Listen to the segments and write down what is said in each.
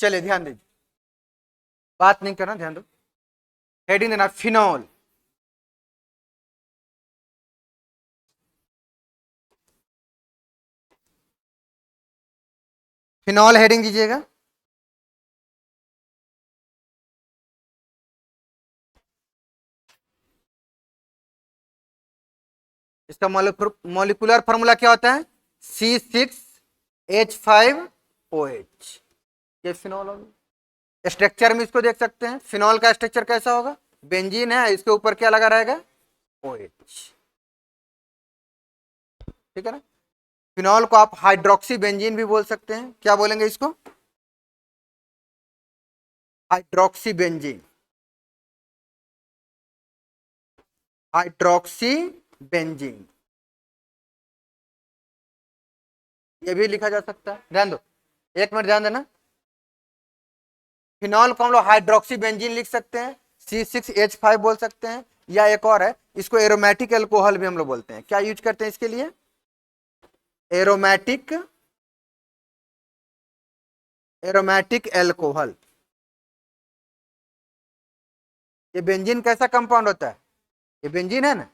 चलिए ध्यान दीजिए, बात नहीं करना, ध्यान दो। हेडिंग देना फिनॉल। फिनॉल हेडिंग दीजिएगा। इसका मॉलिक्यूलर फॉर्मूला क्या होता है? C6H5OH। ये फिनॉल होगा। स्ट्रक्चर में इसको देख सकते हैं, फिनॉल का स्ट्रक्चर कैसा होगा? बेंजीन है, इसके ऊपर क्या लगा रहेगा? OH। ठीक है ना। फिनॉल को आप हाइड्रोक्सी बेंजीन भी बोल सकते हैं। क्या बोलेंगे इसको? Hydroxy benzene. हाइड्रोक्सी बेंजीन ये भी लिखा जा सकता है। ध्यान दो, एक मिनट ध्यान देना। फिनॉल को हम लोग हाइड्रोक्सी बेंजीन लिख सकते हैं, C6H5 बोल सकते हैं, या एक और है, इसको एरोमेटिक एल्कोहल भी हम लोग बोलते हैं। क्या यूज करते हैं इसके लिए? Aromatic alcohol. ये बेंजीन कैसा कंपाउंड होता है? ये बेंजीन है ना,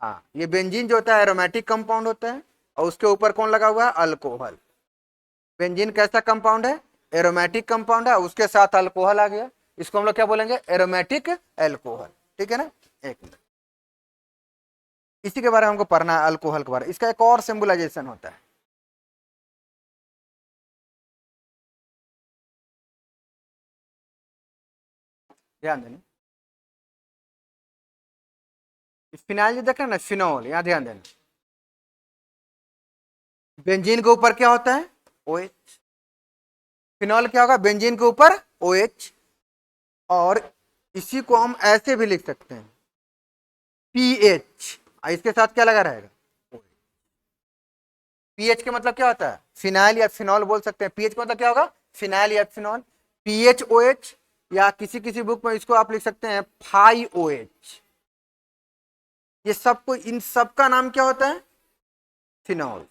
हाँ, ये बेंजीन जो होता है एरोमेटिक कंपाउंड होता है, और उसके ऊपर कौन लगा हुआ है? अल्कोहल। बेंजीन कैसा कंपाउंड है? एरोमेटिक कंपाउंड है, उसके साथ अल्कोहल आ गया, इसको हम लोग क्या बोलेंगे? Aromatic alcohol. ठीक है ना। एक मिनट, इसी के बारे में हमको पढ़ना है, अल्कोहल के बारे में। इसका एक और सिंबलाइजेशन होता है। ध्यान देना, फिनाइल जो देख रहे हैं ना, फिनॉल, यहां ध्यान देना। बेंजीन के ऊपर क्या होता है? OH। फिनॉल क्या होगा? बेंजीन के ऊपर OH। और इसी को हम ऐसे भी लिख सकते हैं, PH। इसके साथ क्या लगा रहेगा? पीएच का मतलब क्या होता है? फिनाइल या फिनॉल बोल सकते हैं। पीएच का मतलब क्या होगा? फिनाइल या फिनॉल। PHOH, या किसी किसी बुक में इसको आप लिख सकते हैं FiOH। ये सबको, इन सब का नाम क्या होता है? फिनॉल।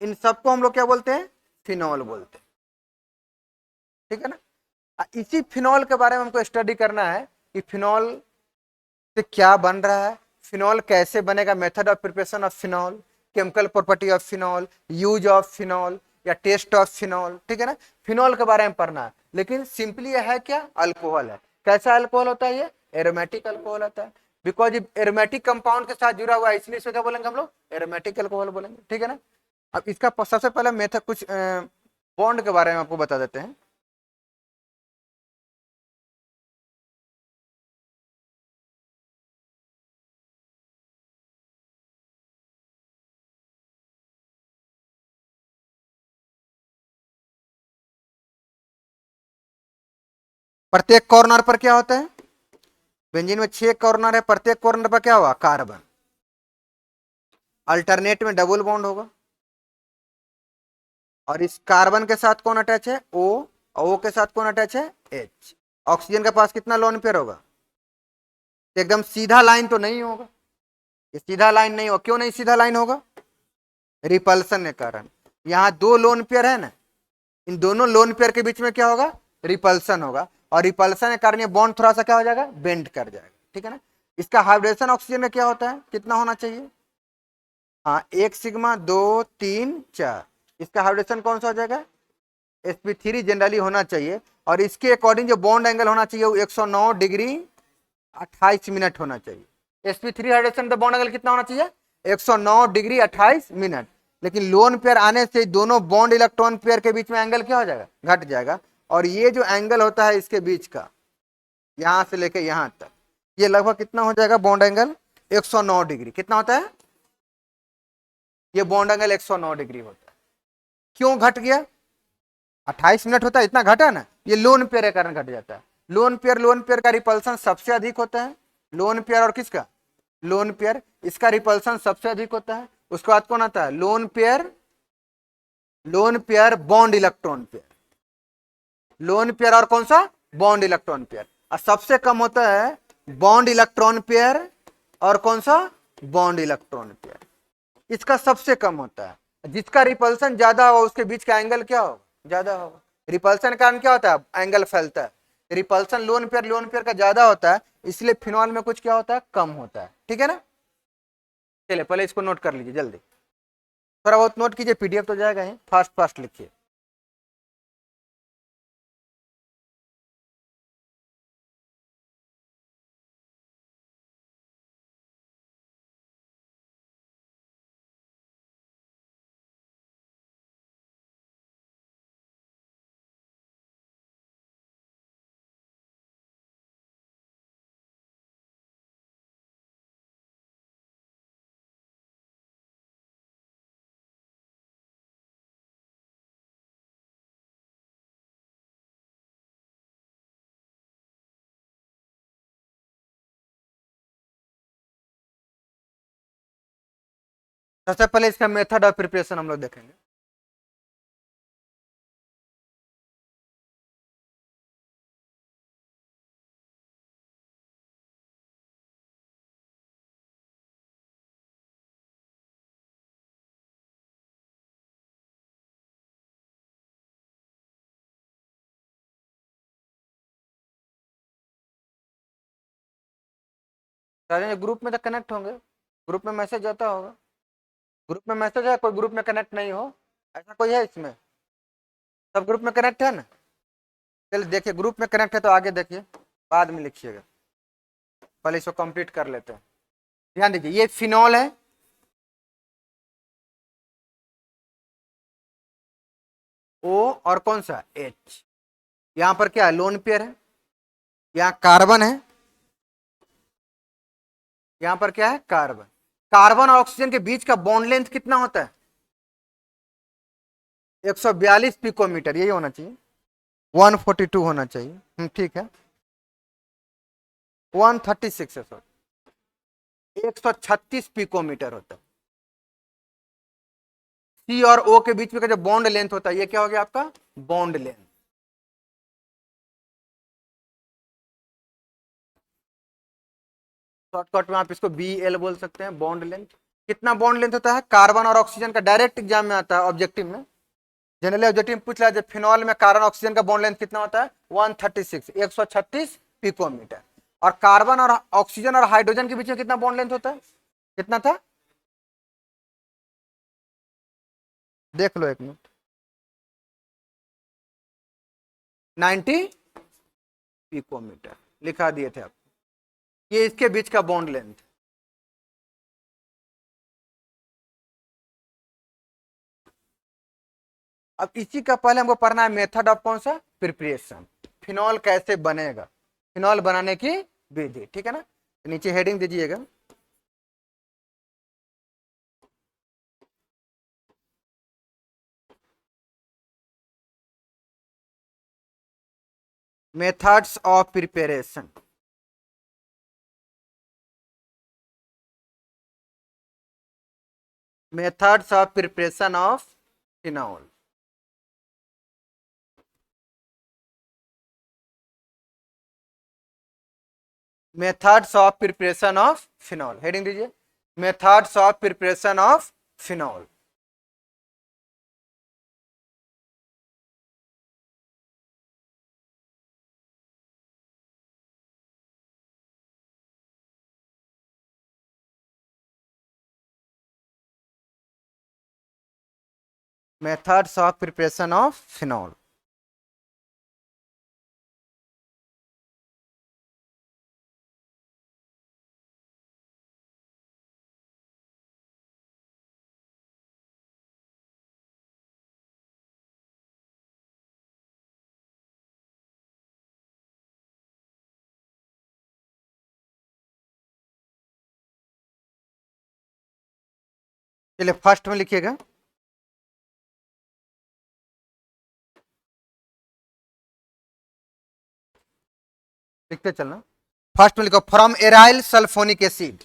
इन सबको हम लोग क्या बोलते हैं? फिनॉल बोलते हैं। ठीक है ना। इसी फिनॉल के बारे में हमको स्टडी करना है कि फिनॉल से क्या बन रहा है, फिनॉल कैसे बनेगा, method of preparation of phenol, chemical property of phenol, use of phenol या टेस्ट ऑफ फिनॉल। ठीक है ना। फिनॉल के बारे में पढ़ना है, लेकिन सिंपली है क्या? अल्कोहल है। कैसा अल्कोहल होता है? ये एरोमेटिक अल्कोहल होता है, बिकॉज ये एरोमेटिक कंपाउंड के साथ जुड़ा हुआ है, इसलिए इसको क्या बोलेंगे हम लोग? एरोमेटिक अल्कोहल बोलेंगे। ठीक है ना। अब इसका सबसे पहले मेथड, कुछ बॉन्ड के बारे में आपको बता देते हैं। प्रत्येक कॉर्नर पर क्या होता है? बेंजीन में 6 कॉर्नर है, प्रत्येक कॉर्नर पर क्या होगा? कार्बन। अल्टरनेट में डबल बॉन्ड होगा, और इस कार्बन के साथ कौन अटैच है? O। और O के साथ कौन अटैच है? H। ऑक्सीजन के पास कितना लोन पेयर होगा? एकदम सीधा लाइन तो नहीं होगा, ये सीधा लाइन नहीं होगा। क्यों नहीं सीधा लाइन होगा? रिपल्सन के कारण। यहाँ 2 लोन पेयर है ना, इन दोनों लोन पेयर के बीच में क्या होगा? रिपल्सन होगा, और रिपल्सन के कारण ये बॉन्ड थोड़ा सा क्या हो जाएगा? बेंड कर जाएगा। ठीक है ना। इसका हाइब्रिडेशन ऑक्सीजन में क्या होता है? कितना होना चाहिए? हाँ, 1 सिग्मा 2 3 4। इसका हाइब्रिडेशन कौन सा हो जाएगा? sp3 जनरली होना चाहिए, और इसके अकॉर्डिंग जो बॉन्ड एंगल होना चाहिए वो 109 डिग्री 28 मिनट होना चाहिए। sp3 हाइड्रेशन का बॉन्ड एंगल कितना होना चाहिए? 109 डिग्री 28 मिनट। लेकिन लोन पेयर आने से दोनों बॉन्ड इलेक्ट्रॉन पेयर के बीच में एंगल क्या हो जाएगा? घट जाएगा। और ये जो एंगल होता है इसके बीच का, यहां से लेके यहां तक, ये लगभग कितना हो जाएगा? Bond angle 109 degree. कितना होता है? ये बॉन्ड एंगल 109 डिग्री होता है। क्यों घट गया? 28 मिनट होता है, इतना घटा ना, ये लोन पेयर के कारण घट जाता है। लोन पेयर का रिपल्सन सबसे अधिक होता है। लोन पेयर और किसका? लोन पेयर, इसका रिपल्सन सबसे अधिक होता है। उसके बाद कौन आता है? Lone pair bond electron pair. Lone pair और कौन सा? Bond electron pair. और सबसे कम होता है बॉन्ड इलेक्ट्रॉन पेयर, और कौन सा? Bond electron pair. इसका सबसे कम होता है। जिसका रिपल्सन ज्यादा हो उसके बीच का एंगल क्या होगा? ज्यादा होगा। रिपल्सन के कारण क्या होता है, एंगल फैलता है। रिपल्सन लोन पेयर का ज्यादा होता है, इसलिए फिनॉल में कुछ क्या होता है, कम होता है। ठीक है ना, चलिए पहले इसको नोट कर लीजिए जल्दी, थोड़ा बहुत नोट कीजिए, पीडीएफ तो जाएगा ही, फास्ट फास्ट लिखिए। सबसे पहले इसका मेथड ऑफ प्रिपरेशन हम लोग देखेंगे। ग्रुप में तो कनेक्ट होंगे, ग्रुप में मैसेज आता होगा, ग्रुप में मैसेज है, कोई ग्रुप में कनेक्ट नहीं हो ऐसा कोई है इसमें? सब ग्रुप में कनेक्ट है ना? चलिए देखिए, ग्रुप में कनेक्ट है तो आगे देखिए, बाद में लिखिएगा, पहले इसको कंप्लीट कर लेते हैं। ध्यान दीजिए, ये फिनॉल है, ओ और कौन सा, एच। यहां पर क्या है, लोन पेयर है, यहाँ कार्बन है, यहां पर क्या है, कार्बन। कार्बन और ऑक्सीजन के बीच का बॉन्ड लेंथ कितना होता है, 142 पिकोमीटर, यही होना चाहिए, 142 होना चाहिए, ठीक है, 136 है सॉरी, 136 पिकोमीटर होता है। सी और ओ के बीच में का जो बॉन्ड लेंथ होता है, ये क्या हो गया आपका, बॉन्ड लेंथ। शॉर्टकट में आप इसको बी एल बोल सकते हैं, बॉन्ड लेंथ। कितना बॉन्ड लेंथ होता है, कार्बन और ऑक्सीजन का डायरेक्ट एग्जाम में आता है, ऑब्जेक्टिव में, जनरली ऑब्जेक्टिव में पूछ रहा है फिनॉल में कार्बन ऑक्सीजन का बॉन्ड लेंथ कितना होता है, 136, 136 पिकोमीटर। और कार्बन और ऑक्सीजन और हाइड्रोजन के बीच में कितना बॉन्ड लेंथ होता है, कितना था, देख लो एक मिनट, 90 पिकोमीटर लिखा दिए थे आप, ये इसके बीच का बॉन्ड लेंथ। अब इसी का पहले हमको पढ़ना है मेथड ऑफ कौन सा, प्रिपरेशन, फिनॉल कैसे बनेगा, फिनॉल बनाने की विधि। ठीक है ना, नीचे हेडिंग दीजिएगा, methods of preparation. Methods of preparation of phenol. Methods of preparation of phenol, heading दीजिए, methods of preparation of phenol. Methods of preparation of phenol. चलिए फर्स्ट में लिखिएगा, लिखते चलना, फर्स्ट में लिखो, from aryl sulphonic acid,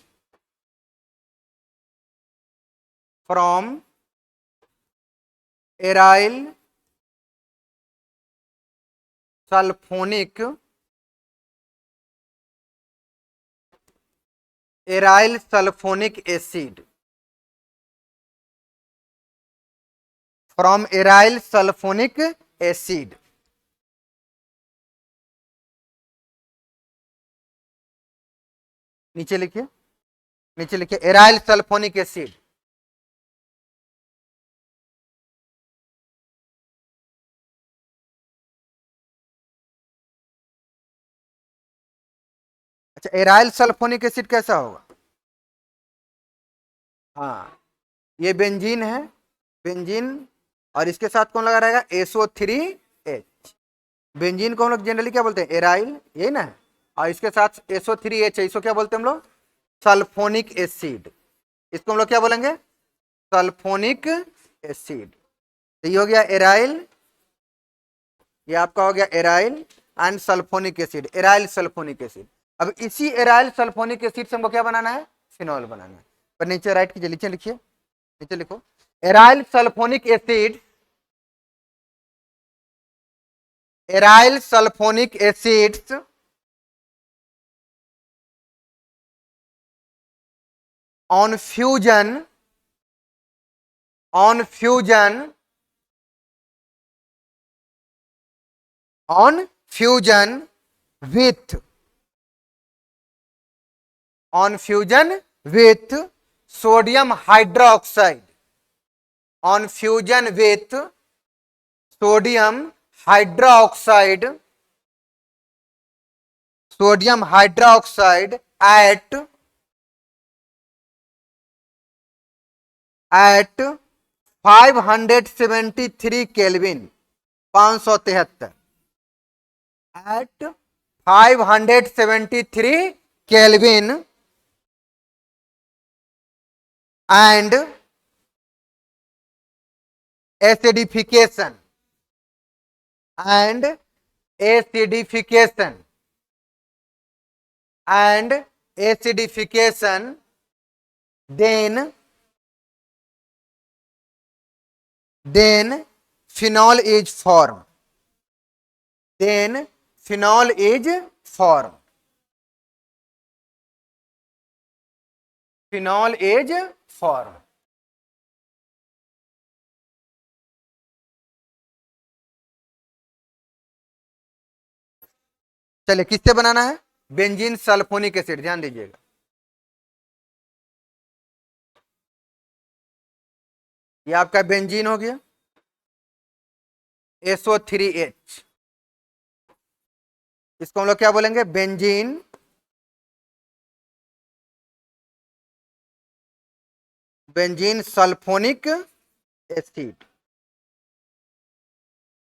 from aryl sulphonic, aryl sulphonic acid, from aryl sulphonic acid. नीचे लिखिए, नीचे लिखिए एराइल सल्फोनिक एसिड। अच्छा, एराइल सल्फोनिक एसिड कैसा होगा? हाँ, ये बेंजीन है, बेंजीन, और इसके साथ कौन लगा रहेगा? SO3H। बेंजीन को हम लोग जनरली क्या बोलते हैं? एराइल, यही ना है। और इसके साथ SO3H है, इसको क्या बोलते हैं हम लोग? Sulphonic acid. इसको हम लोग क्या बोलेंगे? Sulphonic acid. तो ये हो गया एराइल, ये आपका हो गया aryl and sulphonic acid, aryl sulphonic acid. अब इसी एराइल सल्फोनिक एसिड से हमको क्या बनाना है? फिनॉल बनाना है। पर नीचे राइट कीजिए, नीचे लिखिए, नीचे लिखो aryl sulphonic acid, aryl sulphonic acids on fusion, on fusion, on fusion with, on fusion with sodium hydroxide, on fusion with sodium hydroxide, sodium hydroxide at 573 kelvin, 573 at 573 kelvin and acidification, and acidification, and acidification, then phenol is formed, then phenol is formed, phenol is formed। चलिए किससे बनाना है? Benzene sulphonic acid, ध्यान दीजिएगा। ये आपका benzene हो गया, SO3H, इसको हम लोग क्या बोलेंगे? Benzene benzene sulphonic acid.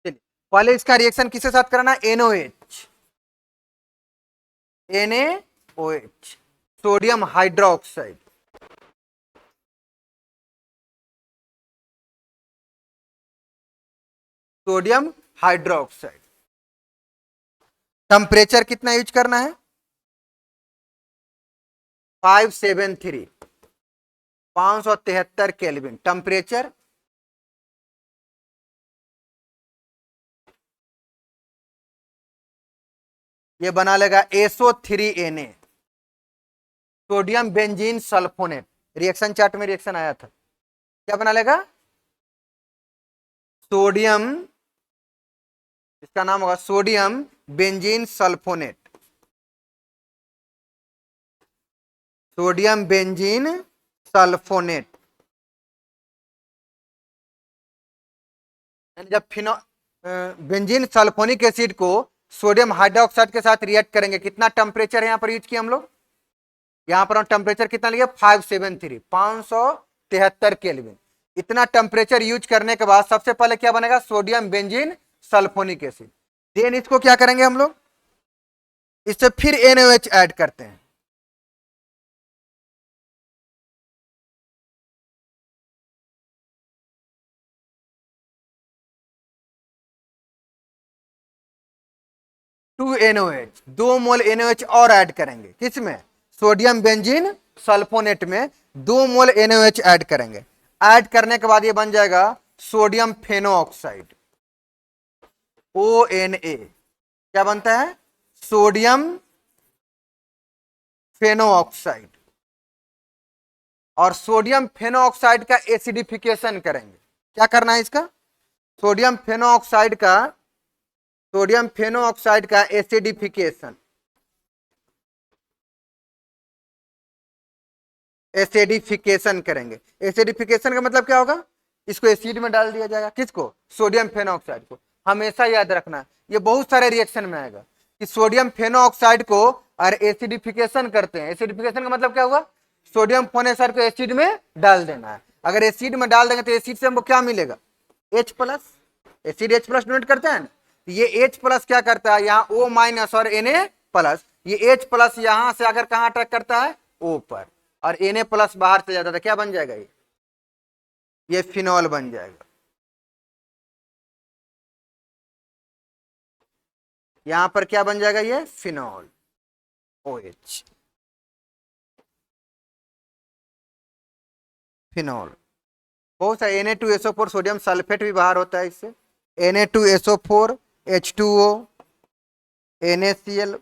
चलिए पहले इसका रिएक्शन किसके साथ कराना है? NaOH, NaOH, sodium hydroxide, sodium hydroxide. Temperature कितना यूज करना है? 573, 573 केल्विन टेम्परेचर। ये बना लेगा SO3Na, sodium benzene sulphonate. Reaction chart में रिएक्शन आया था, क्या बना लेगा? सोडियम, इसका नाम होगा sodium benzene sulphonate, sodium benzene sulphonate. जब बेंजीन सल्फोनिक एसिड को सोडियम हाइड्रोक्साइड के साथ रिएक्ट करेंगे, कितना टेम्परेचर यहां पर यूज किया हम लोग? यहां पर हम टेम्परेचर कितना लिया? 573, 573 केल्विन। इतना टेम्परेचर यूज करने के बाद सबसे पहले क्या बनेगा? Sodium benzene sulphonic acid. Then इसको क्या करेंगे हम लोग? इससे फिर NaOH ऐड करते हैं, टू NaOH, 2 मोल NaOH और ऐड करेंगे। किसमें? सोडियम बेंजीन सल्फोनेट में 2 मोल NaOH ऐड करेंगे। ऐड करने के बाद ये बन जाएगा सोडियम फेनोऑक्साइड, ONA। क्या बनता है? सोडियम फेनोऑक्साइड। और सोडियम फेनोऑक्साइड का एसिडिफिकेशन करेंगे। क्या करना है इसका? सोडियम फेनोऑक्साइड का एसिडिफिकेशन, एसिडिफिकेशन करेंगे। एसिडिफिकेशन का मतलब क्या होगा, इसको एसिड में डाल दिया जाएगा, किसको, सोडियम फेनोऑक्साइड को। हमेशा याद रखना ये बहुत सारे रिएक्शन में आएगा कि सोडियम फेनोऑक्साइड को और एसिडिफिकेशन करते हैं। एसिडिफिकेशन का मतलब क्या हुआ, सोडियम फेनोऑक्साइड को एसिड में डाल देना है। अगर एसिड में डाल देंगे तो एसिड से हमको क्या मिलेगा, H plus. Acid H plus donate करते हैं ना, ये H प्लस क्या करता है, यहाँ O माइनस और Na प्लस, ये H प्लस यहां से अगर कहां अटैक करता है, O पर, और Na प्लस बाहर से जाता था, क्या बन जाएगा ये फिनॉल बन जाएगा। यहां पर क्या बन जाएगा, ये फिनॉल OH, फिनॉल। बहुत सारे Na2SO4 सोडियम सल्फेट भी बाहर होता है इससे, Na2SO4 H2O NaCl।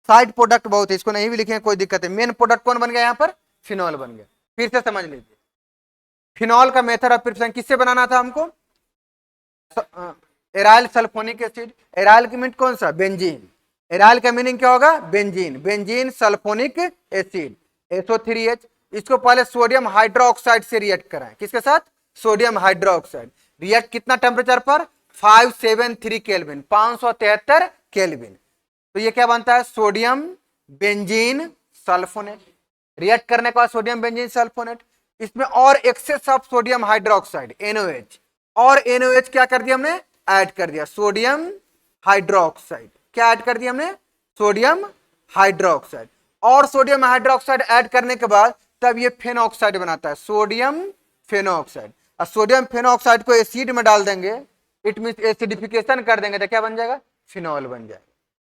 Side product बहुत है, इसको नहीं भी लिखे कोई दिक्कत है। मेन प्रोडक्ट कौन बन गया यहाँ पर, फिनॉल बन गया। फिर से समझ लीजिए, फिनॉल का मेथड ऑफ प्रिपरेशन किससे बनाना था हमको, एराइल सल्फोनिक एसिड। एराइल की मीनिंग कौन सा, बेंजीन। एराइल का मीनिंग क्या होगा, benzene, benzene sulphonic acid SO3H। इसको पहले सोडियम हाइड्रोक्साइड से रिएक्ट कराएं, किसके साथ, सोडियम हाइड्रोक्साइड। रिएक्ट कितना टेम्परेचर पर, 573 केल्विन, 573 केल्विन। तो ये क्या बनता है, सोडियम बेंजीन सल्फोनेट। रिएक्ट करने के बाद सोडियम बेंजीन सल्फोनेट, इसमें और excess of sodium hydroxide NOH, और NOH क्या कर दिया हमने, ऐड कर दिया, सोडियम हाइड्रोक्साइड। क्या ऐड कर दिया हमने, सोडियम हाइड्रोक्साइड। और सोडियम हाइड्रोक्साइड ऐड करने के बाद तब ये फेनोक्साइड बनाता है, सोडियम फेनोक्साइड। और सोडियम फेनोक्साइड को एसिड में डाल देंगे, इट मीन एसिडिफिकेशन कर देंगे, तो क्या बन जाएगा, फिनॉल बन जाएगा।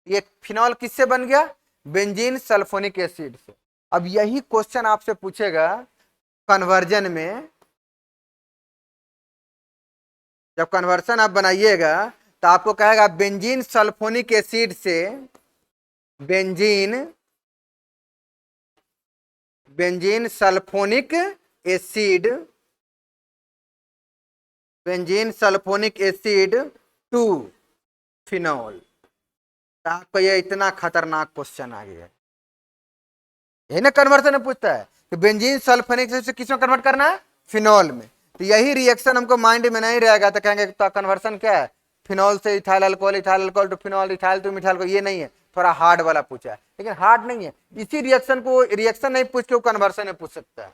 ये फिनॉल किससे बन गया, बेंजीन सल्फोनिक एसिड से। अब यही क्वेश्चन आपसे पूछेगा कन्वर्जन में, जब कन्वर्सन आप बनाइएगा तो आपको कहेगा बेंजीन सल्फोनिक एसिड से, benzene sulphonic acid, benzene sulphonic acid to phenol. तो आपको ये इतना खतरनाक क्वेश्चन आ गया है ना, कन्वर्सन में पूछता है कि बेंजीन सल्फोनिक एसिड से किस में कन्वर्ट करना है, फिनॉल में। तो यही रिएक्शन हमको माइंड में नहीं रहेगा तो कहेंगे तो कन्वर्सन क्या है, फिनॉल से ethyl alcohol to phenol, ethyl to methyl को, ये नहीं है, थोड़ा हार्ड वाला पूछा है। लेकिन हार्ड नहीं है, इसी रिएक्शन को रिएक्शन नहीं पूछ के वो कन्वर्सन में पूछ सकता है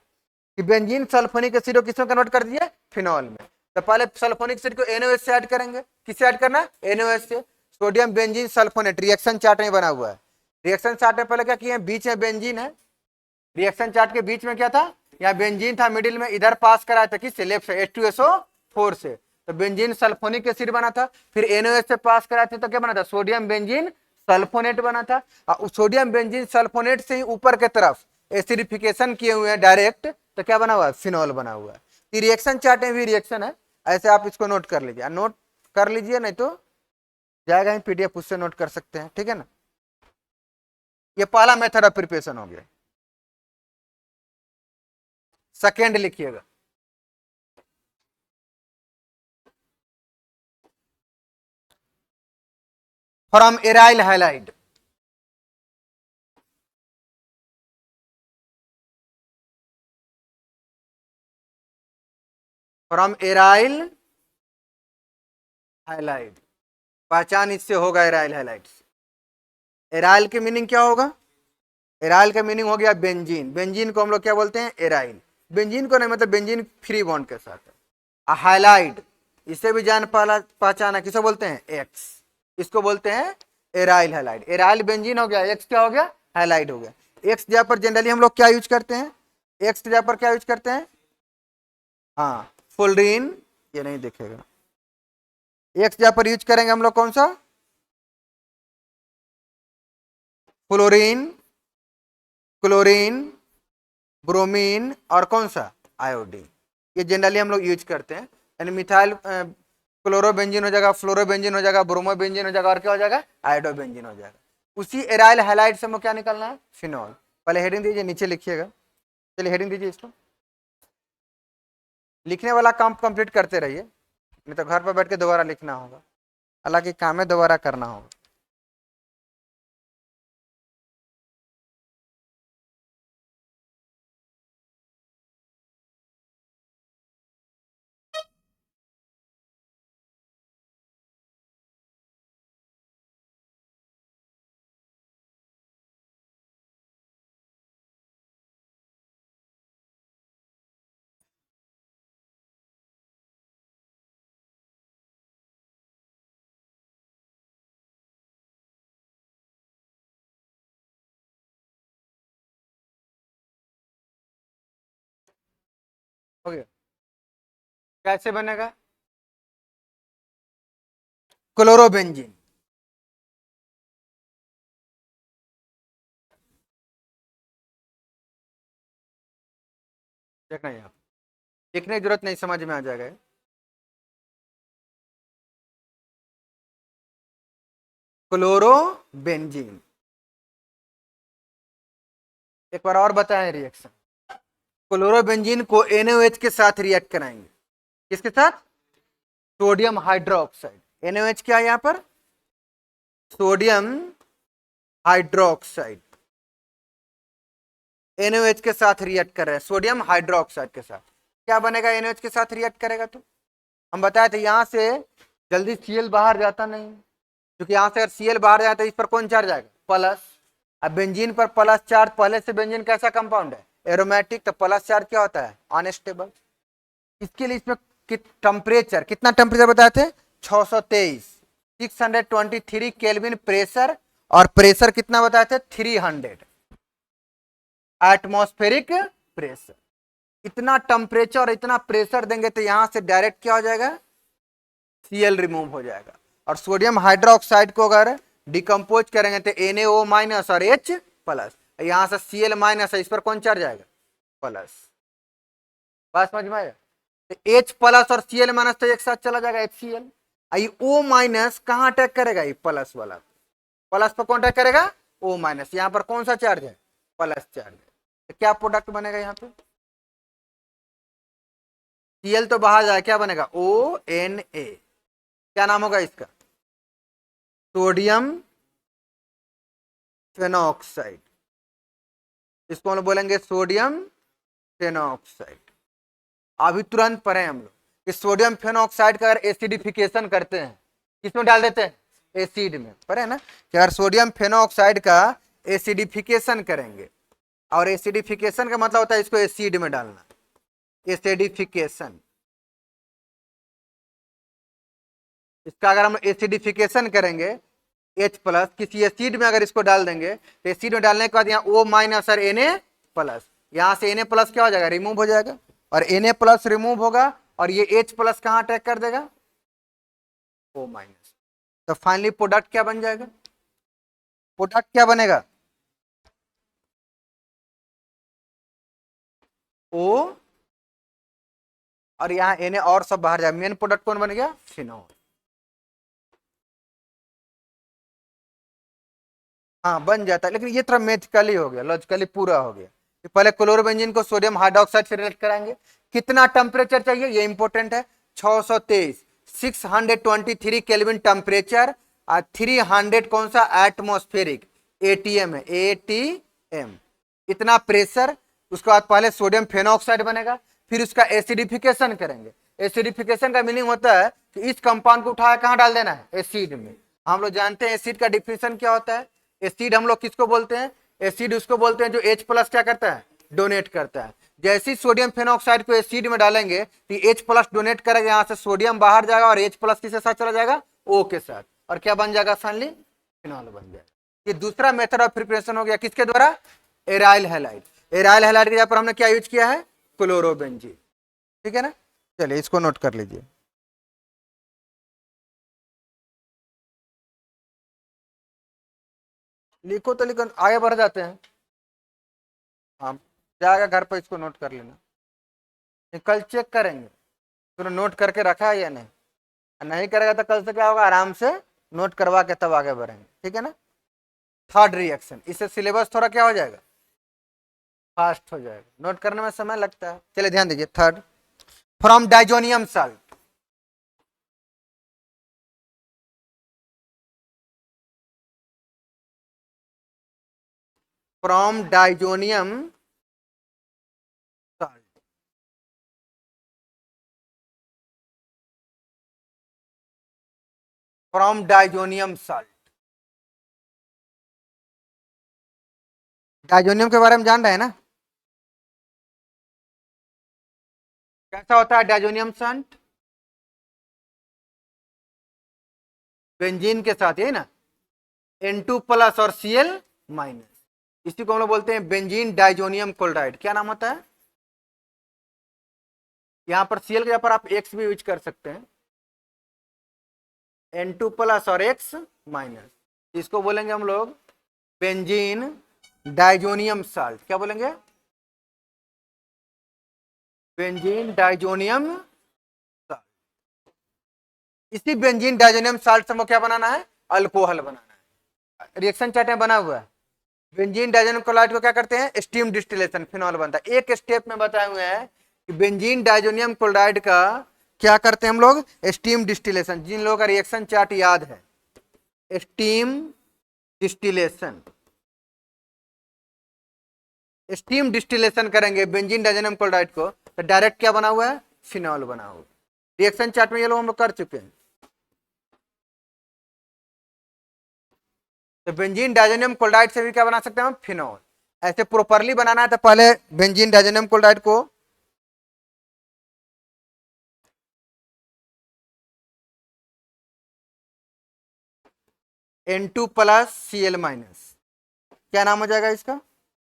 कि बेंजीन सल्फोनिक एसिड को किसमें कन्वर्ट कर दिया, फिनॉल में। तो पहले सल्फोनिक एसिड को NOH से ऐड करेंगे, किससे ऐड करना है, NOH से। Sodium benzene sulphonate reaction chart में बना हुआ है। रिएक्शन चार्ट में पहले क्या किए, बीच में बेंजीन है, रिएक्शन चार्ट के बीच में क्या था, यहाँ बेंजीन था, मिडिल में, इधर पास कराया था किससे, लेफ्ट से, H2SO4 से, तो बेंजीन सल्फोनिक एसिड बना था। फिर NOH से पास कराया था तो क्या बना था, सोडियम बेंजीन सल्फोनेट बना था। सोडियम बेंजीन सल्फोनेट से ही ऊपर के तरफ एसिडिफिकेशन किए हुए हैं डायरेक्ट, तो क्या बना हुआ है, फिनॉल बना हुआ है। कि रिएक्शन चार्ट में भी रिएक्शन है, ऐसे आप इसको नोट कर लीजिए, नोट कर लीजिए, नहीं तो जाएगा ही PDF, उससे नोट कर सकते हैं, ठीक है ना। ये पहला मेथड ऑफ प्रिपरेशन हो गया। सेकेंड लिखिएगा, from aryl halide, from aryl halide, पहचान इससे होगा एराइल हैलाइड से। एराइल की मीनिंग क्या होगा, एराइल का मीनिंग हो गया बेंजीन। बेंजीन को हम लोग क्या बोलते हैं, एराइल। बेंजीन को नहीं, मतलब बेंजीन फ्री बॉन्ड के साथ है। हाइलाइड, इसे भी जान पहचाना, किसे बोलते हैं, एक्स, इसको बोलते हैं एराइल हैलाइड। एराइल बेंजीन हो गया, एक्स क्या हो गया, हैलाइड हो गया। एक्स जगह पर जनरली हम लोग क्या यूज करते हैं, एक्स जगह पर क्या यूज करते हैं, हाँ फ्लोरीन, ये नहीं दिखेगा। एक्स जगह पर यूज करेंगे हम लोग कौन सा, फ्लोरीन, क्लोरीन, ब्रोमीन, और कौन सा, आयोडीन। ये जनरली हम लोग यूज करते हैं। यानी मिथाइल क्लोरोबेंजीन हो जाएगा, फ्लोरोबेंजीन हो जाएगा, ब्रोमोबेंजीन हो जाएगा, और क्या हो जाएगा, आयोडोबेंजीन हो जाएगा। उसी एराइल हैलाइड से हमें क्या निकलना है, फिनॉल। पहले हेडिंग दीजिए, नीचे लिखिएगा, चलिए हेडिंग दीजिए इसको, लिखने वाला काम कंप्लीट करते रहिए। नहीं तो घर पर बैठ के दोबारा लिखना होगा, हालांकि काम है दोबारा करना होगा। हो गया, कैसे बनेगा? क्लोरोबेंजीन, देखना यहाँ, लिखने की जरूरत नहीं, समझ में आ जाएगा। क्लोरोबेंजीन, एक बार और बताएं रिएक्शन। क्लोरोबेंजीन को NaOH के साथ रिएक्ट कराएंगे, किसके साथ? Sodium hydroxide. NaOH क्या है यहाँ पर? Sodium hydroxide. NaOH के साथ रिएक्ट कर रहे हैं, सोडियम हाइड्रोक्साइड के साथ। क्या बनेगा NaOH के साथ रिएक्ट करेगा तो? हम बताए थे यहां से जल्दी Cl बाहर जाता नहीं, क्योंकि यहां से अगर Cl बाहर जाए तो इस पर कौन चार्ज आएगा? प्लस। अब बेंजीन पर प्लस चार्ज, पहले से बेंजीन कैसा कंपाउंड है? एरोमेटिक, तो प्लस चार्ज क्या होता है? अनस्टेबल। इसके लिए इसमें टेम्परेचर, कितना टेम्परेचर बताए थे? 623, 623 केल्विन प्रेशर, और प्रेशर कितना बताए थे? 300 एटमॉस्फेरिक प्रेशर। इतना टेम्परेचर और इतना प्रेशर देंगे तो यहां से डायरेक्ट क्या हो जाएगा? Cl रिमूव हो जाएगा। और सोडियम हाइड्रोक्साइड को अगर डिकम्पोज करेंगे तो NaO माइनस और H प्लस, यहां से Cl माइनस है, इस पर कौन चार्ज आएगा? प्लस। बात समझ में आया? तो H प्लस और Cl माइनस तो एक साथ चला जाएगा, HCl। आई O माइनस कहां अटैक करेगा? ये प्लस वाला, प्लस पर कौन अटैक करेगा? O minus. यहां पर कौन सा चार्ज है? प्लस चार्ज है। तो क्या प्रोडक्ट बनेगा यहाँ पे? Cl तो बाहर जाए, क्या बनेगा? ONa। क्या नाम होगा इसका? Sodium phenoxide. इसको हम लोग बोलेंगे सोडियम फेनोक्साइड। अभी तुरंत पढ़े हम लोग कि सोडियम फेनोक्साइड का अगर एसिडिफिकेशन करते हैं, किसमें डाल देते हैं? एसिड में। पढ़े ना कि अगर सोडियम फेनोक्साइड का एसिडिफिकेशन करेंगे, और एसिडिफिकेशन का मतलब होता है इसको एसिड में डालना, एसिडिफिकेशन। इसका अगर हम एसिडिफिकेशन करेंगे, H प्लस किसी एसिड में अगर इसको डाल देंगे, तो एसिड में डालने के बाद यहाँ O माइनस और Na प्लस, यहाँ से Na प्लस क्या हो जाएगा? रिमूव हो जाएगा। और Na प्लस रिमूव होगा, और ये H प्लस कहाँ अटैक कर देगा? O minus. तो फाइनली प्रोडक्ट क्या बन जाएगा? प्रोडक्ट क्या बनेगा? O, और यहाँ Na और सब बाहर जाए, मेन प्रोडक्ट कौन बन गया? फिनोल। हाँ बन जाता है, लेकिन ये थोड़ा मैथिकली हो गया, लॉजिकली पूरा हो गया। पहले क्लोरोबेंजीन को सोडियम हाइड्रोक्साइड से रिएक्ट कराएंगे। कितना टेम्परेचर चाहिए? ये इंपॉर्टेंट है। 623, 623 केल्विन टेम्परेचर, और 300 कौन सा? एटमॉस्फेरिक, ATM है, ATM। इतना प्रेशर। उसके बाद पहले सोडियम फेनोक्साइड बनेगा, फिर उसका एसिडिफिकेशन करेंगे। एसिडिफिकेशन का मीनिंग होता है कि इस कंपाउंड को उठाया कहाँ डाल देना है? एसिड में। हम लोग जानते हैं एसिड का डिफिनेशन क्या होता है। एसिड हम लोग किसको बोलते हैं? एसिड उसको बोलते हैं जो H प्लस क्या करता है? डोनेट करता है। जैसे ही सोडियम फेनोक्साइड को एसिड में डालेंगे तो H प्लस डोनेट करेगा, यहां से सोडियम बाहर जाएगा, और H प्लस किसके साथ चला जाएगा? O के साथ। और क्या बन जाएगा? फाइनली फिनॉल बन जाएगा। ये दूसरा मेथड ऑफ प्रिपरेशन हो गया, किसके द्वारा? Aryl halide. एराइल हैलाइड के जगह पर हमने क्या यूज किया है? क्लोरोबेंजीन। ठीक है ना? चलिए इसको नोट कर लीजिए। लिखो तो लिखो, आगे बढ़ जाते हैं। हाँ, जाएगा घर पर, इसको नोट कर लेना। कल चेक करेंगे तूने नोट करके रखा है या नहीं। नहीं करेगा तो कल से क्या होगा? आराम से नोट करवा के तब आगे बढ़ेंगे। ठीक है ना? थर्ड रिएक्शन, इससे सिलेबस थोड़ा क्या हो जाएगा? फास्ट हो जाएगा, नोट करने में समय लगता है। चलिए ध्यान दीजिए। Third, from diazonium salt, from diazonium salt, from diazonium salt. Diazonium के बारे में जान रहे हैं ना, कैसा होता है डाइजोनियम सल्ट? बेंजीन के साथ, यही ना, N2 प्लस और Cl माइनस, इसी को हम लोग बोलते हैं बेंजीन डाइजोनियम क्लोराइड। क्या नाम होता है? यहां पर Cl के जगह पर आप X भी यूज कर सकते हैं, N2 प्लस और X माइनस, इसको बोलेंगे हम लोग बेंजीन डाइजोनियम साल्ट। क्या बोलेंगे? Benzene diazonium salt. इसी बेंजीन डाइजोनियम साल्ट से हमको क्या बनाना है? अल्कोहल बनाना है। रिएक्शन चार्ट में बना हुआ है। बेंजीन डाइजोनियम क्लोराइड को क्या करते हैं? स्टीम डिस्टिलेशन, फिनॉल बनता है। एक स्टेप में बताए हुए हैं कि बेंजीन डाइजोनियम क्लोराइड का क्या करते हैं हम लोग? Steam distillation. जिन लोगों का रिएक्शन चार्ट याद है, स्टीम डिस्टिलेशन, स्टीम डिस्टिलेशन करेंगे बेंजीन डाइजोनियम क्लोराइड को, तो डायरेक्ट क्या बना हुआ है? फिनॉल बना हुआ। रिएक्शन चार्ट में ये लोग हम लोग कर चुके हैं। तो बेंजीन डाइजोनियम क्लोराइड से भी क्या बना सकते हैं हम? फिनॉल। ऐसे प्रॉपरली बनाना है तो पहले बेंजीन डाइजोनियम क्लोराइड को N2 प्लस Cl माइनस, क्या नाम हो जाएगा इसका?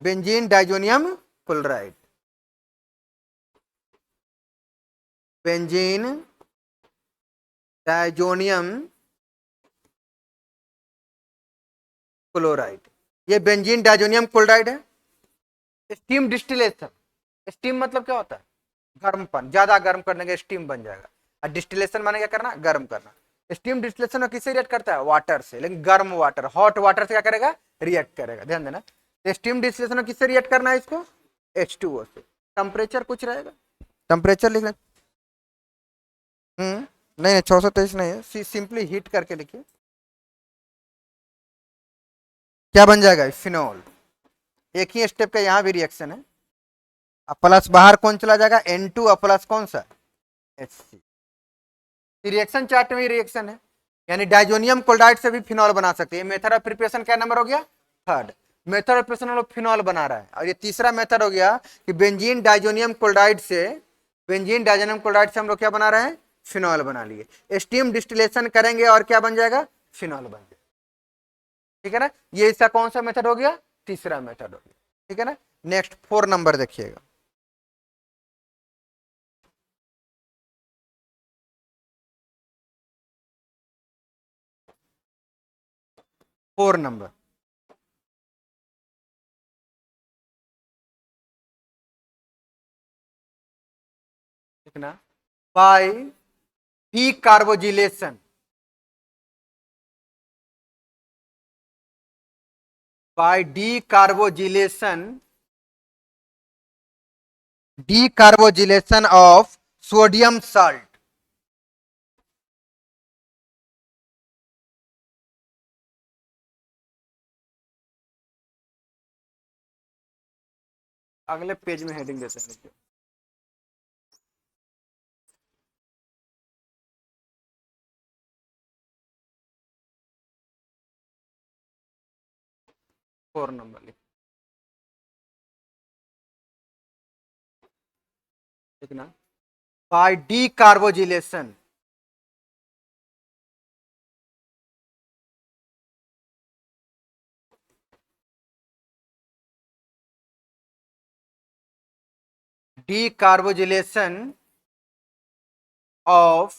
Benzene diazonium chloride. Benzene diazonium chloride, ये बेंजीन डाइजोनियम क्लोराइड है। स्टीम डिस्टिलेशन, स्टीम मतलब क्या होता है? गर्मपन, ज्यादा गर्म करने का स्टीम बन जाएगा। और डिस्टिलेशन माने क्या करना? गर्म करना। स्टीम डिस्टिलेशन में किससे रिएक्ट करता है? वाटर से, लेकिन गर्म वाटर, हॉट वाटर से क्या करेगा? रिएक्ट करेगा। ध्यान देना, स्टीम डिस्टिलेशन में किससे रिएक्ट करना है इसको? H2O से। टेम्परेचर कुछ रहेगा, टेम्परेचर लिख लें। नहीं नहीं, 623 नहीं है, सिंपली हीट करके लिखिए। क्या बन जाएगा? फिनॉल। एक ही स्टेप का यहां भी रिएक्शन है। अब प्लस बाहर कौन चला जाएगा? N2 और प्लस कौन सा? Hc। रिएक्शन चार्ट में रिएक्शन है, यानी डाइजोनियम क्लोराइड से भी फिनॉल बना सकते हैं। मेथड ऑफ प्रिपरेशन क्या नंबर हो गया? थर्ड। मेथड ऑफ प्रिपरेशन हम लोग फिनॉल बना रहा है। और ये तीसरा मेथड हो गया कि बेंजीन डाइजोनियम क्लोराइड से, बेंजीन डाइजोनियम क्लोराइड से हम लोग क्या बना रहे हैं? फिनॉल बना लिए। स्टीम डिस्टिलेशन करेंगे और क्या बन जाएगा? फिनॉल बन जाएगा। ठीक है ना, ये इसका कौन सा मेथड हो गया? तीसरा मेथड हो गया। ठीक है ना। नेक्स्ट 4 नंबर देखिएगा। 4 नंबर लिखना, by decarboxylation, by decarbogylation of sodium salt, अगले पेज में हेडिंग देते हैं। 4 नंबर लिखना, by decarbogylation, decarbogylation of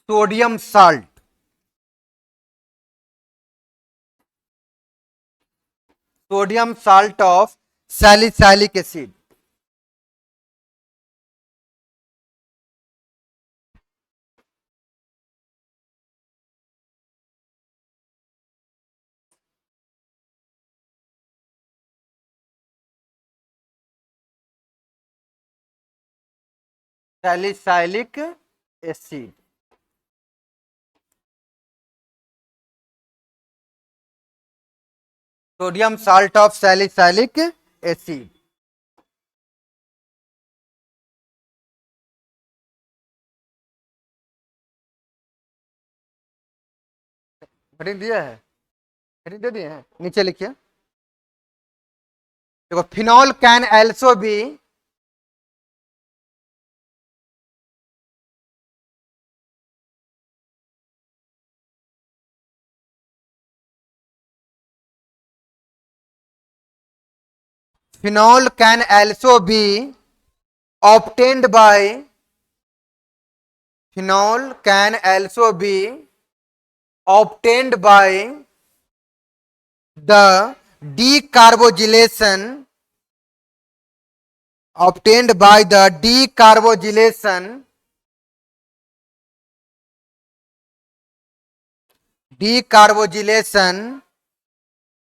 sodium salt, sodium salt of salicylic acid, salicylic acid। Sodium salt of salicylic acid. Heading दिया है, heading दे दिए हैं, नीचे लिखिए। देखो, phenol can also be phenol can also be obtained by phenol can also be obtained by the decarbonylation obtained by the decarbonylation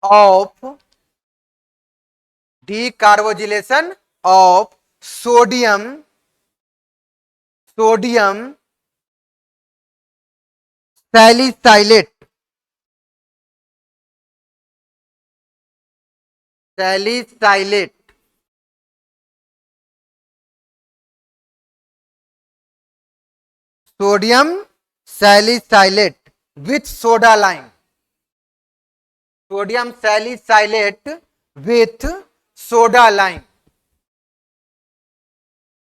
of sodium salicylate sodium salicylate with soda lime, sodium salicylate with soda lime,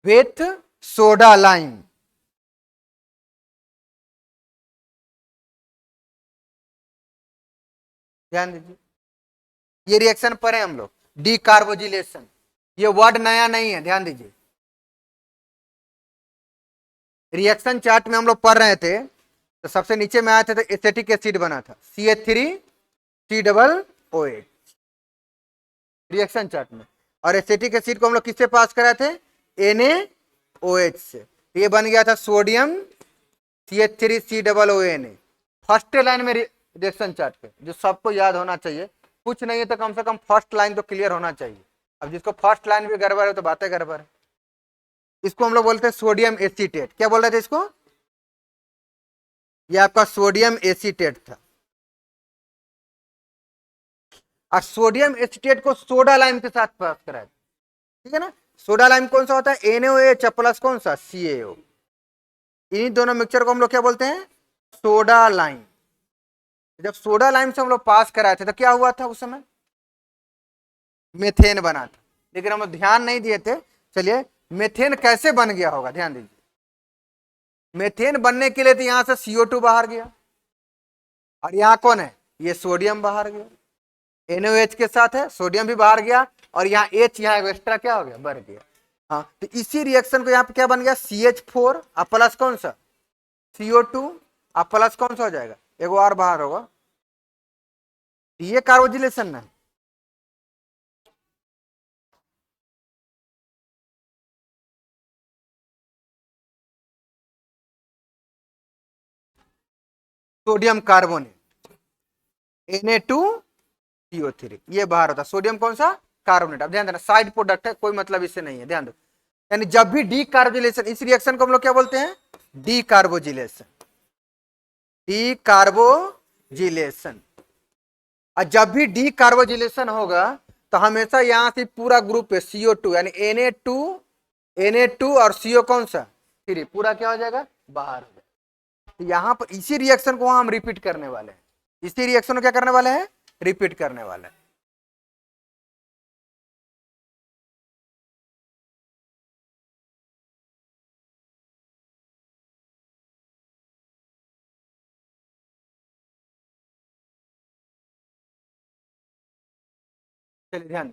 with soda lime। ध्यान दीजिए, ये reaction पर है हम लोग, डीकार्बोजिलेशन, ये word नया नहीं है, ध्यान दीजिए। रिएक्शन चार्ट में हम लोग पढ़ रहे थे तो सबसे नीचे में आया था तो एसिटिक एसिड बना था, CH3COOH रिएक्शन चार्ट में, और एसिटिक एसिड को हम लोग किससे पास कराए थे, NaOH से। ये बन गया था सोडियम CH3COONA। फर्स्ट लाइन में रिएक्शन चार्ट पे, जो सबको याद होना चाहिए, कुछ नहीं है तो कम से कम फर्स्ट लाइन तो क्लियर होना चाहिए। अब जिसको फर्स्ट लाइन भी गड़बड़ है तो बातें गड़बड़ है। इसको हम लोग बोलते हैं सोडियम एसीटेट। क्या बोल रहे थे इसको, ये आपका सोडियम एसीटेट था। और सोडियम एसीटेट को सोडा लाइम के साथ पास कराया, ठीक है ना। सोडा लाइम कौन सा होता है, NaOH प्लस कौन सा, CaO। इन दोनों मिक्सचर को हम लोग क्या बोलते हैं, सोडा लाइम। जब सोडा लाइम से हम लोग पास कराए थे तो क्या हुआ था, उस समय मेथेन बना था, लेकिन हम लोग ध्यान नहीं दिए थे। चलिए, मेथेन कैसे बन गया होगा, ध्यान दीजिए। मेथेन बनने के लिए तो यहां से CO2 बाहर गया, और यहाँ कौन है, ये सोडियम बाहर गया, NaOH के साथ है, सोडियम भी बाहर गया, और यहाँ H यहाँ एक्स्ट्रा क्या हो गया, बढ़ गया। हाँ, तो इसी रिएक्शन को यहाँ पे क्या बन गया, CH4 और प्लस कौन सा, CO2 और प्लस कौन सा हो जाएगा, एगो और बाहर होगा, ये कार्बोजिलेशन ना। सोडियम कार्बोनेट Na2CO3 ये बाहर होता है, सोडियम कौन सा, कार्बोनेट। अब ध्यान देना, साइड प्रोडक्ट है, कोई मतलब इससे नहीं है, ध्यान दो। यानी जब भी डीकार्बोजिलेशन, इस रिएक्शन को हम लोग क्या बोलते हैं, डीकार्बोजिलेशन, डीकार्बोजिलेशन। और जब भी डीकार्बोजिलेशन होगा तो हमेशा यहां से पूरा ग्रुप है CO2, यानी Na2 और CO कौन सा, 3, पूरा क्या हो जाएगा, बाहर हो जाएगा। तो यहां पर इसी रिएक्शन को हम रिपीट करने वाले हैं, इसी रिएक्शन को क्या करने वाले हैं, रिपीट करने वाले हैं। चलिए ध्यान,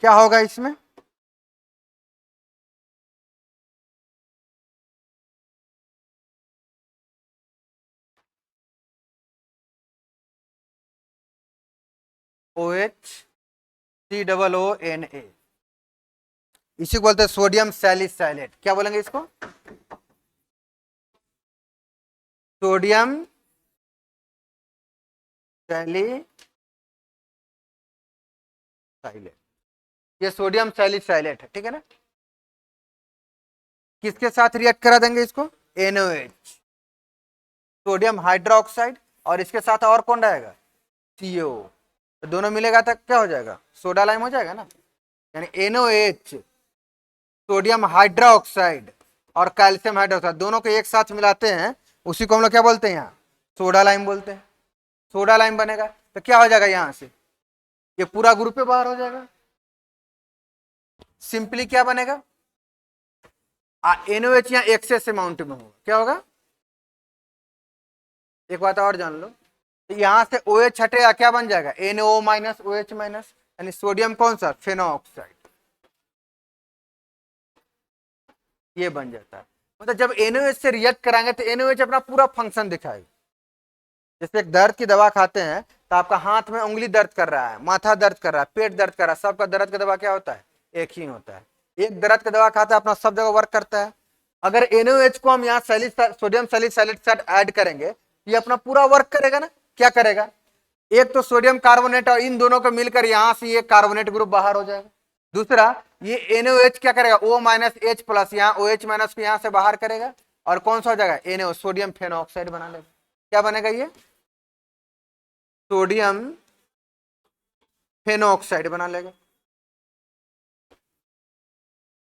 क्या होगा इसमें, OHCOONA, इसी को बोलते हैं सोडियम सैलिसाइलेट। क्या बोलेंगे इसको, सोडियम सैलिसाइलेट, ये सोडियम सैलिसाइलेट है, ठीक है ना। किसके साथ रिएक्ट करा देंगे इसको, NaOH, सोडियम हाइड्रोक्साइड, और इसके साथ और कौन रहेगा, CO। तो दोनों मिलेगा तो क्या हो जाएगा, सोडा लाइम हो जाएगा ना। यानी NaOH सोडियम हाइड्रोक्साइड और कैल्शियम हाइड्रोक्साइड दोनों को एक साथ मिलाते हैं, उसी को हम लोग क्या बोलते हैं यहाँ, सोडा लाइम बोलते हैं। सोडा लाइम बनेगा तो क्या हो जाएगा, यहां से ये पूरा ग्रुप पे बाहर हो जाएगा। सिंपली क्या बनेगा, NaOH यहाँ एक्सेस अमाउंट में होगा, क्या होगा, एक बात और जान लो, तो यहां से OH हटेगा, क्या बन जाएगा, NaO माइनस OH माइनस, यानी सोडियम कौन सा, फेनोऑक्साइड, ये बन जाता है। मतलब जब NaOH से रिएक्ट कराएंगे तो NaOH अपना पूरा फंक्शन दिखाएगा। जैसे एक दर्द की दवा खाते हैं तो आपका हाथ में उंगली दर्द कर रहा है, माथा दर्द कर रहा है, पेट दर्द कर रहा है, सबका दर्द का दवा क्या होता है, एक ही होता है। एक दर्द का दवा खाता है, अपना सब जगह वर्क करता है। अगर NaOH को हम यहाँ सोडियम सैलिसाइलेट ऐड करेंगे, ये अपना पूरा वर्क करेगा ना, क्या करेगा, एक तो सोडियम कार्बोनेट और इन दोनों को मिलकर यहां से ये कार्बोनेट ग्रुप बाहर हो जाएगा। दूसरा ये NaOH क्या करेगा, O माइनस H प्लस, यहाँ OH माइनस को यहां से बाहर करेगा और कौन सा हो जाएगा, NaO सोडियम फेनोऑक्साइड बना लेगा। क्या बनेगा, ये सोडियम फेनोऑक्साइड बना लेगा।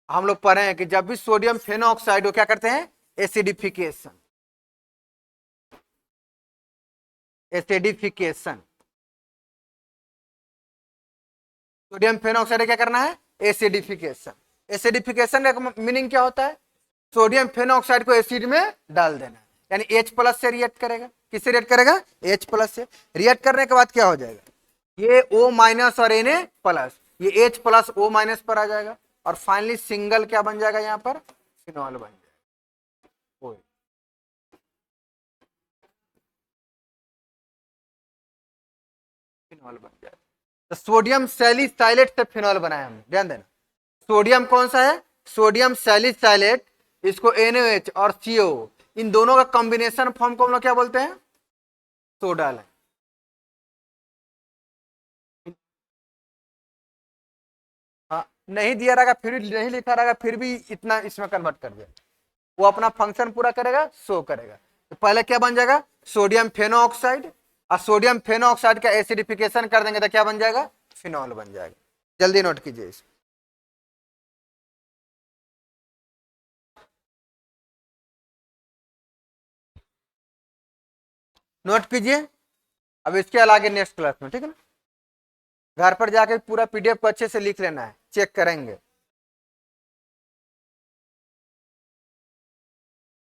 हम लोग पढ़े हैं कि जब भी सोडियम फेनोऑक्साइड को क्या करते हैं, एसिडिफिकेशन, एसिडिफिकेशन, सोडियम फेनोऑक्साइड क्या करना है, एसिडिफिकेशन। एसिडिफिकेशन का मीनिंग क्या होता है, सोडियम फेनोऑक्साइड को एसिड में डाल देना, यानी H प्लस से रिएक्ट करेगा, किससे रिएक्ट करेगा, H प्लस से। रिएक्ट करने के बाद क्या हो जाएगा, ये O माइनस और Na प्लस, ये H प्लस O माइनस पर आ जाएगा और फाइनली सिंगल क्या बन जाएगा, यहाँ पर फिनॉल बन जाएगा, फिनॉल बन जाएगा। तो सोडियम सैलिसाइलेट से फिनॉल बनाया हमने, ध्यान देना। सोडियम कौन सा है, सोडियम सैलिसाइलेट, इसको NaOH और CO इन दोनों का कॉम्बिनेशन फॉर्म को हम लोग क्या बोलते हैं, सोडा लाइम। हाँ, नहीं दिया रहेगा फिर भी, नहीं लिखा रहेगा फिर भी इतना इसमें कन्वर्ट कर दिया, वो अपना फंक्शन पूरा करेगा, शो करेगा। तो पहले क्या बन जाएगा, सोडियम फेनोऑक्साइड, और सोडियम फेनोऑक्साइड का एसिडिफिकेशन कर देंगे तो क्या बन जाएगा, फिनॉल बन जाएगा। जल्दी नोट कीजिए इसको, नोट कीजिए। अब इसके आगे नेक्स्ट क्लास में, ठीक है ना, घर पर जाके पूरा PDF को अच्छे से लिख लेना है, चेक करेंगे।